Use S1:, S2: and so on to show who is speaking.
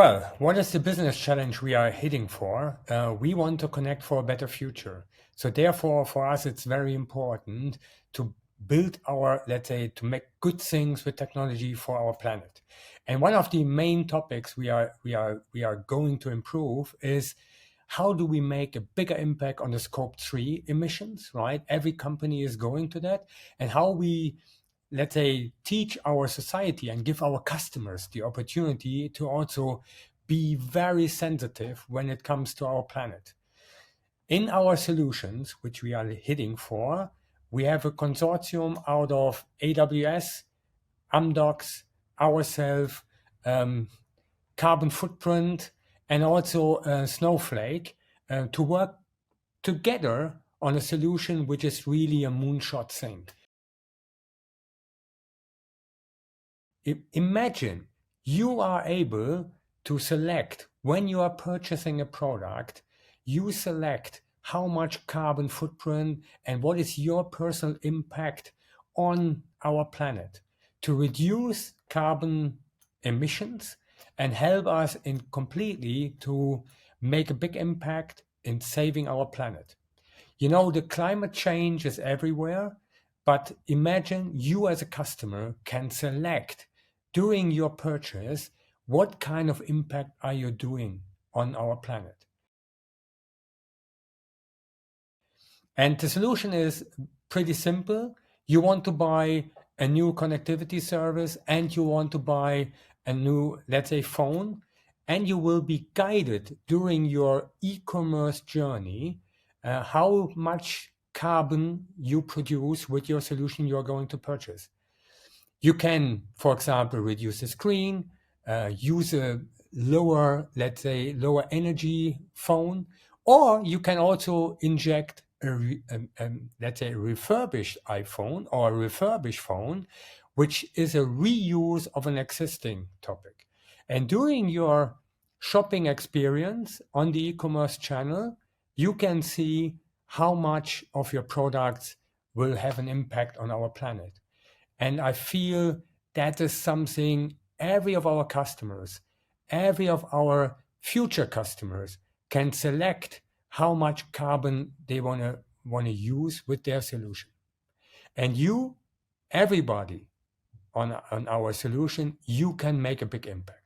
S1: Well, what is the business challenge we are hitting for? We want to connect for a better future. So therefore, for us, it's very important to build our, let's say, to make good things with technology for our planet. And one of the main topics we are going to improve is how do we make a bigger impact on the scope 3 emissions, right? Every company is going to that. And how we, let's say, teach our society and give our customers the opportunity to also be very sensitive when it comes to our planet. In our solutions, which we are hitting for, we have a consortium out of AWS, Amdocs, ourselves, Carbon Footprint, and also Snowflake to work together on a solution which is really a moonshot thing. Imagine you are able to select when you are purchasing a product, you select how much carbon footprint and what is your personal impact on our planet to reduce carbon emissions and help us in completely to make a big impact in saving our planet. You know, the climate change is everywhere, but imagine you as a customer can select during your purchase what kind of impact are you doing on our planet. And the solution is pretty simple. You want to buy a new connectivity service and you want to buy a new, let's say, phone, and you will be guided during your e-commerce journey how much carbon you produce with your solution you're going to purchase. You can, for example, reduce the screen, use a lower, let's say, lower energy phone, or you can also inject let's say, a refurbished iPhone or a refurbished phone, which is a reuse of an existing topic. And during your shopping experience on the e-commerce channel, you can see how much of your products will have an impact on our planet. And I feel that is something every of our customers, every of our future customers can select how much carbon they want to use with their solution. And you, everybody on our solution, you can make a big impact.